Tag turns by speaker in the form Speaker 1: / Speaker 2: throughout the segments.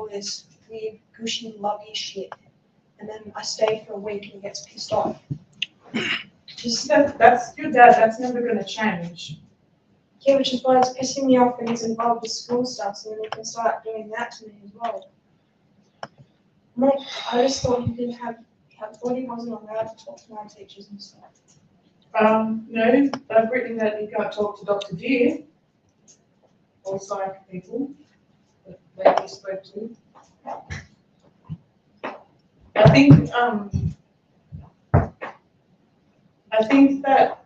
Speaker 1: all this weird, gushy, lovey shit. And then I stay for a week and he gets pissed off.
Speaker 2: That's your dad, that's never going to change.
Speaker 1: Yeah, which is why it's pissing me off when he's involved with school stuff, so then he can start doing that to me as well. Like, I just thought he didn't have, I thought he wasn't allowed to talk to my teachers and stuff.
Speaker 2: No, they've written that you can't talk to Dr. Deere or psych people that they spoke to. I think that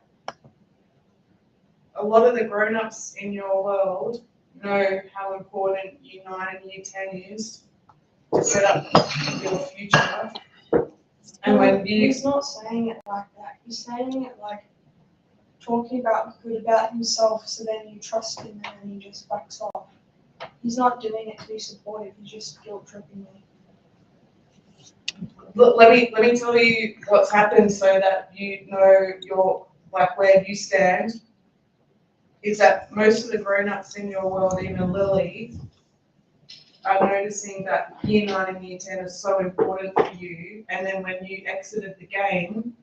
Speaker 2: a lot of the grown-ups in your world know how important Year 9 and Year 10 is to set up your future. And when
Speaker 1: he's not saying it like that. He's saying it like talking good about himself, so then you trust him and then he just backs off. He's not doing it to be supportive. He's just guilt tripping me.
Speaker 2: Look, let me tell you what's happened so that you know where you stand. Is that most of the grown-ups in your world, even Lily, are noticing that Year 9 and Year 10 is so important for you, and then when you exited the game,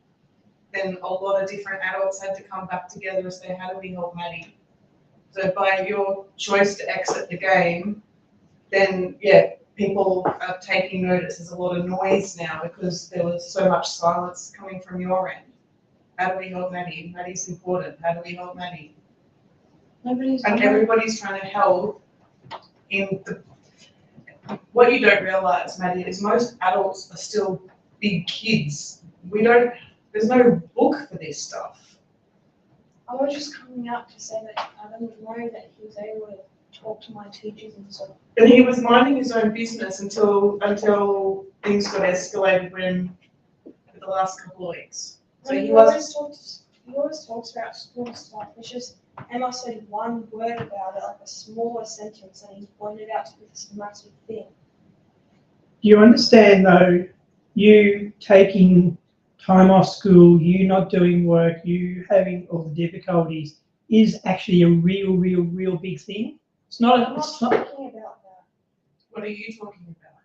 Speaker 2: then a lot of different adults had to come back together and say, how do we help Maddie? So by your choice to exit the game, then yeah, people are taking notice. There's a lot of noise now because there was so much silence coming from your end. How do we help Maddie? Maddie's important. How do we help Maddie? Everybody's trying to help in the. What you don't realise, Maddie, is most adults are still big kids. There's no book for this stuff.
Speaker 1: I was just coming out to say that I didn't know that he was able to talk to my teachers and stuff.
Speaker 2: And he was minding his own business until things got escalated for the last couple of weeks. So
Speaker 1: he always talks about school stuff. It's just Emma said one word about it, like a smaller sentence, and he's pointed out to be this massive thing.
Speaker 3: Do you understand though, you taking time off school, you not doing work, you having all the difficulties is actually a real big thing?
Speaker 1: I'm not talking about that.
Speaker 2: What are you talking about?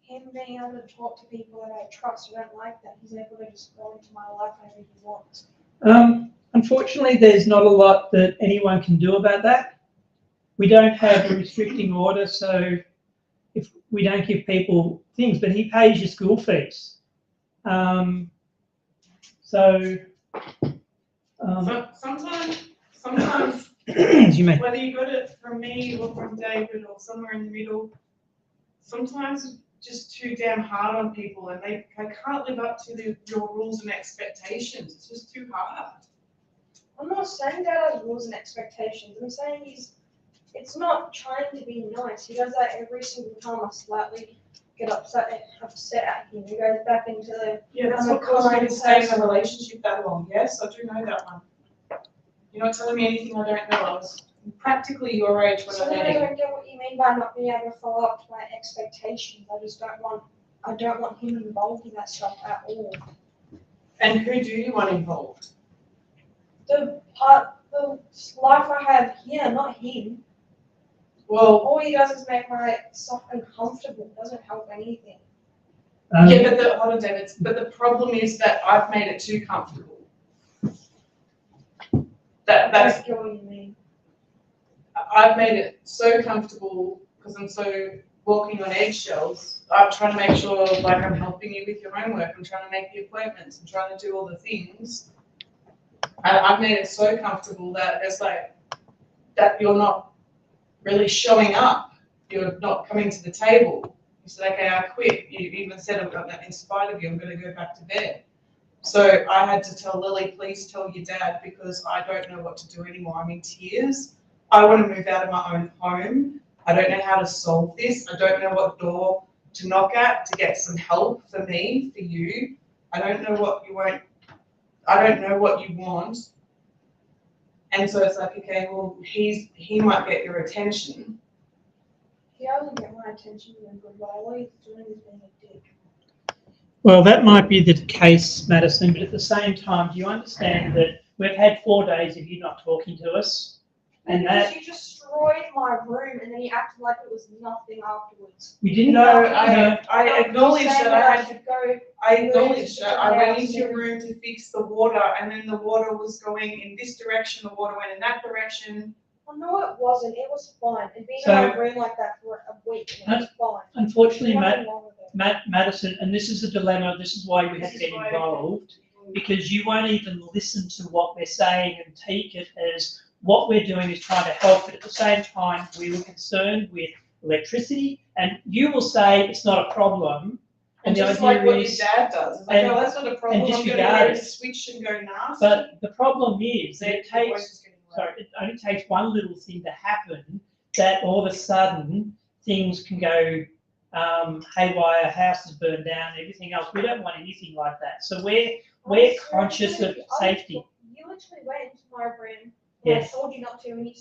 Speaker 1: Him being able to talk to people that I trust. I don't like that. He's able to just go into my life whenever he wants.
Speaker 3: Unfortunately, there's not a lot that anyone can do about that. We don't have a restricting order, so if we don't give people things, but he pays your school fees.
Speaker 2: Sometimes whether you got it from me or from David or somewhere in the middle, sometimes it's just too damn hard on people and they can't live up to your rules and expectations. It's just too hard.
Speaker 1: I'm not saying that has rules and expectations. I'm saying it's not trying to be nice. He does that every single time I slightly get upset at him. He goes back into the...
Speaker 2: Yeah, that's what caused you to stay in a relationship that long. Yes, I do know that one. You're not telling me anything I don't know. I was practically your age when I met him.
Speaker 1: I don't get what you mean by not being able to follow up to my expectations. I don't want him involved in that stuff at all.
Speaker 2: And who do you want involved?
Speaker 1: The life I have here, not him.
Speaker 2: Well,
Speaker 1: all he does is make my stuff uncomfortable. It doesn't help anything.
Speaker 2: Yeah, hold on, David. But the problem is that I've made it too comfortable. That's
Speaker 1: what you mean.
Speaker 2: I've made it so comfortable because I'm so walking on eggshells. I'm trying to make sure, like, I'm helping you with your homework. I'm trying to make the appointments. I'm trying to do all the things. I've made it so comfortable that it's like that you're not really showing up. You're not coming to the table. You said, okay, I quit. You even said, in spite of you, I'm going to go back to bed. So I had to tell Lily, please tell your dad because I don't know what to do anymore. I'm in tears. I want to move out of my own home. I don't know how to solve this. I don't know what door to knock at to get some help for me, for you. I don't know what you want. I don't know what you want. And so it's like, okay, well, he might get your attention.
Speaker 1: He doesn't get my attention in a good way. All he's doing is being a dick.
Speaker 3: Well, that might be the case, Madison, but at the same time, do you understand that we've had 4 days of you not talking to us? And
Speaker 1: Because
Speaker 3: that
Speaker 1: you destroyed my room and then you acted like it was nothing afterwards.
Speaker 3: we didn't
Speaker 2: No,
Speaker 3: know.
Speaker 2: I acknowledge
Speaker 1: Saying
Speaker 2: that I had
Speaker 1: should go.
Speaker 2: I acknowledge that I went
Speaker 1: house
Speaker 2: into your room to fix the water, and then the water was going in this direction, the water went in that direction.
Speaker 1: Well, no, it wasn't. It was fine. It'd been
Speaker 3: So-
Speaker 1: in my room like that for a week and it was fine.
Speaker 3: Unfortunately,
Speaker 1: Nothing wrong with it.
Speaker 3: Madison, and this is a dilemma. This is why we have
Speaker 2: This
Speaker 3: to
Speaker 2: is
Speaker 3: get
Speaker 2: why-
Speaker 3: involved, because you won't even listen to what we're saying and take it as what we're doing is trying to help. But at the same time, we were concerned with electricity, and you will say it's not a problem.
Speaker 2: And
Speaker 3: the
Speaker 2: just
Speaker 3: idea
Speaker 2: like what
Speaker 3: is,
Speaker 2: your dad does. It's like,
Speaker 3: and-
Speaker 2: oh, that's not a problem, I'm gonna
Speaker 3: disregard
Speaker 2: go
Speaker 3: it.
Speaker 2: to switch and go nasty.
Speaker 3: but the problem is that it
Speaker 2: Your voice
Speaker 3: takes.
Speaker 2: is getting loud.
Speaker 3: Sorry, it only takes one little thing to happen that all of a sudden things can go haywire, houses burn down, everything else. We don't want anything like that. So we're conscious of safety.
Speaker 1: You literally went into my room when I
Speaker 3: Yes.
Speaker 1: told you not to, and you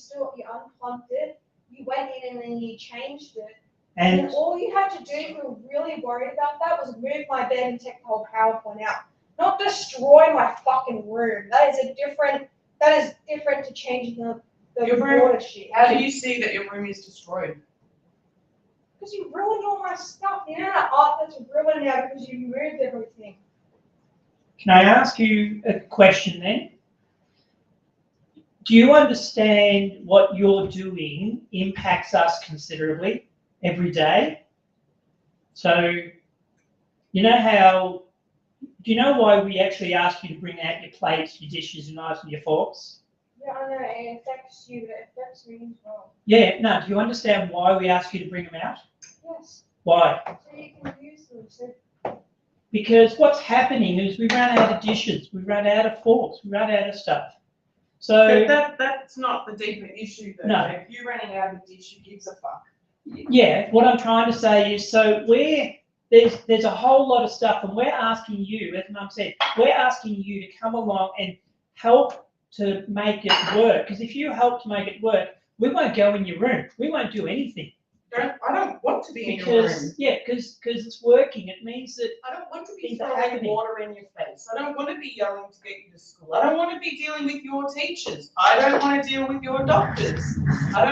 Speaker 1: unplugged it. You went in and then you changed it.
Speaker 3: And
Speaker 1: And all you had to do if you were really worried about that was move my bed and take the whole PowerPoint out. Not destroy my fucking room. That is different to changing the
Speaker 2: Your room-
Speaker 1: water shit.
Speaker 2: How do you see that your room is destroyed?
Speaker 1: Because you ruined all my stuff. You know that art that's ruined now because you moved everything.
Speaker 3: can I ask you a question then? Do you understand what you're doing impacts us considerably every day? So, you know how, do you know why we actually ask you to bring out your plates, your dishes, your knives and your forks?
Speaker 1: Yeah, I know, it affects you, but it affects me as well.
Speaker 3: Yeah, no, do you understand why we ask you to bring them out?
Speaker 1: Yes,
Speaker 3: Why?
Speaker 1: so you can use them. So
Speaker 3: Because what's happening is we run out of dishes, we run out of forks, we run out of stuff. So,
Speaker 2: But that's not the deeper issue though.
Speaker 3: No.
Speaker 2: If you're running out of dish, who gives a fuck?
Speaker 3: yeah, what I'm trying to say is, so there's a whole lot of stuff, and we're asking you, as Mum said, we're asking you to come along and help to make it work. Because if you help to make it work, we won't go in your room. We won't do anything.
Speaker 2: I don't want to be in your room.
Speaker 3: Because it's working. It means that
Speaker 2: I don't want to be
Speaker 3: Things are
Speaker 2: throwing
Speaker 3: happening.
Speaker 2: water in your face. I don't want to be yelling to get you to school. I don't want to be dealing with your teachers. I don't want to deal with your doctors. I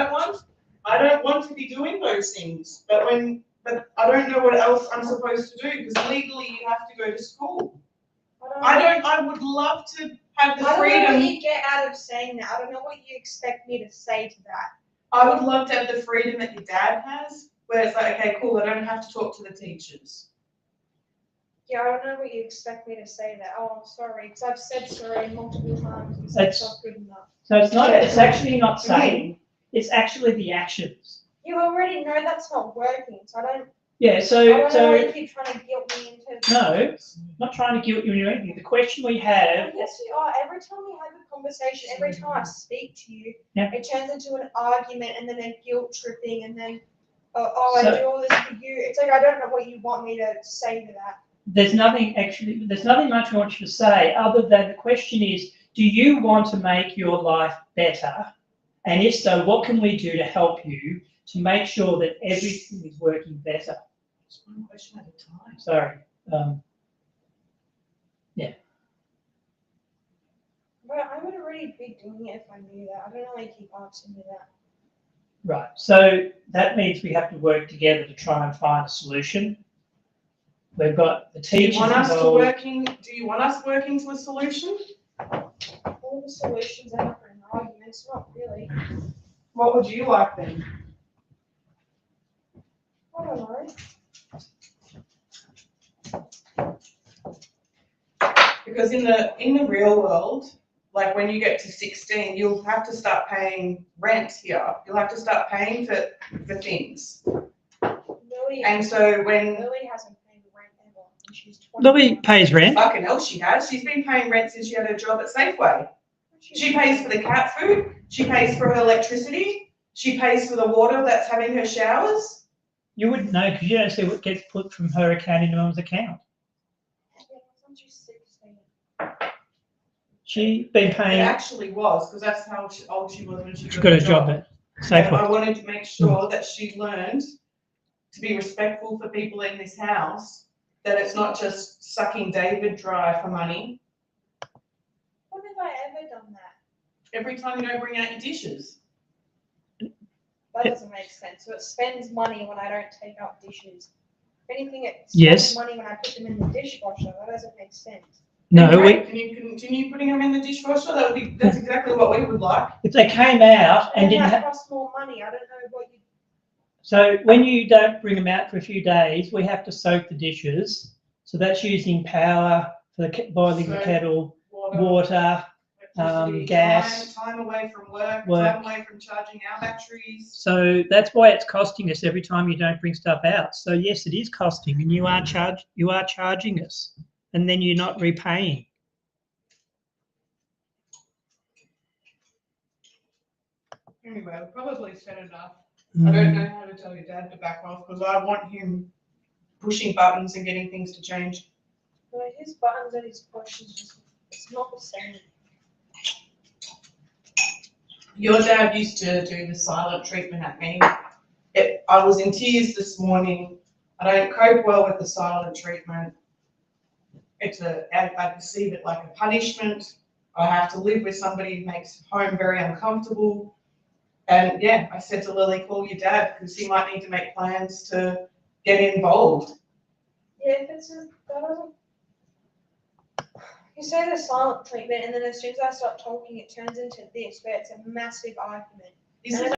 Speaker 2: don't want to be doing those things. But I don't know what else I'm supposed to do because legally you have to go to school. I would love to have the
Speaker 1: I don't know what
Speaker 2: freedom.
Speaker 1: you get out of saying that. I don't know what you expect me to say to that.
Speaker 2: I would love to have the freedom that your dad has, where it's like, okay, cool, I don't have to talk to the teachers.
Speaker 1: Yeah, I don't know what you expect me to say that. Oh, I'm sorry, because I've said sorry multiple times. Because
Speaker 3: That's-
Speaker 1: it's not good enough.
Speaker 3: so it's actually not saying, it's actually the actions.
Speaker 1: You already know that's not working, so I don't
Speaker 3: Yeah,
Speaker 1: know
Speaker 3: so
Speaker 1: if you're trying to guilt me into.
Speaker 3: no, not trying to guilt you into anything. The question we have,
Speaker 1: Yes, you are. Every time we have a conversation, every time I speak to you,
Speaker 3: Yeah.
Speaker 1: it turns into an argument and then a guilt tripping and then, I
Speaker 3: So-
Speaker 1: do all this for you. It's like I don't know what you want me to say to that.
Speaker 3: there's nothing much I want you to say other than the question is, do you want to make your life better? And if so, what can we do to help you to make sure that everything is working better?
Speaker 2: Just one question at a time.
Speaker 3: Sorry.
Speaker 1: But I would already be doing it if I knew that. I don't know why you keep asking me that.
Speaker 3: Right. So that means we have to work together to try and find a solution. We've got the
Speaker 2: Do you
Speaker 3: teachers
Speaker 2: want us
Speaker 3: involved.
Speaker 2: working to a solution?
Speaker 1: All the solutions are for an argument. It's not really.
Speaker 2: What would you like then?
Speaker 1: I don't know.
Speaker 2: Because in the real world, like when you get to 16, you'll have to start paying rent here. You'll have to start paying for things.
Speaker 1: Lily,
Speaker 2: And so when
Speaker 1: Lily hasn't paid rent ever. And she's 20.
Speaker 3: Lily pays rent.
Speaker 2: fucking hell she has, she's been paying rent since she had her job at Safeway. She pays for the cat food, she pays for her electricity, she pays for the water that's having her showers.
Speaker 3: You wouldn't know because you don't see what gets put from her account into Mum's account.
Speaker 1: Yeah, since she's 16.
Speaker 3: She's been
Speaker 2: It
Speaker 3: paying.
Speaker 2: actually was, because that's how old she was when she
Speaker 3: She got a job at
Speaker 2: And
Speaker 3: Safeway.
Speaker 2: I wanted to make sure that she learned to be respectful for people in this house, that it's not just sucking David dry for money.
Speaker 1: When have I ever done that?
Speaker 2: Every time you don't bring out your dishes.
Speaker 1: That doesn't make sense. So it spends money when I don't take out dishes. If anything, it spends
Speaker 3: Yes.
Speaker 1: money when I put them in the dishwasher. That doesn't make sense.
Speaker 3: No,
Speaker 2: Can you continue putting them in the dishwasher? That's exactly what we would like.
Speaker 3: if they came out and
Speaker 1: And
Speaker 3: didn't
Speaker 1: that
Speaker 3: have,
Speaker 1: costs more money. I don't know what you.
Speaker 3: so when you don't bring them out for a few days, we have to soak the dishes. So that's using power for the boiling the
Speaker 2: So,
Speaker 3: kettle,
Speaker 2: Water,
Speaker 3: water.
Speaker 2: electricity,
Speaker 3: Gas.
Speaker 2: time away from work,
Speaker 3: Work.
Speaker 2: time away from charging our batteries.
Speaker 3: So that's why it's costing us every time you don't bring stuff out. So yes, it is costing, and you are charging us, and then you're not repaying.
Speaker 2: Anyway, I've probably said enough. I don't know how to tell your dad to back off because I want him pushing buttons and getting things to change.
Speaker 1: No, his buttons and his questions, it's not the same.
Speaker 2: Your dad used to do the silent treatment at me. I was in tears this morning. I don't cope well with the silent treatment. I perceive it like a punishment. I have to live with somebody who makes home very uncomfortable. And yeah, I said to Lily, call your dad because he might need to make plans to get involved.
Speaker 1: Yeah, if it's that doesn't. You say the silent treatment, and then as soon as I stop talking, it turns into this, where it's a massive argument.
Speaker 2: Is it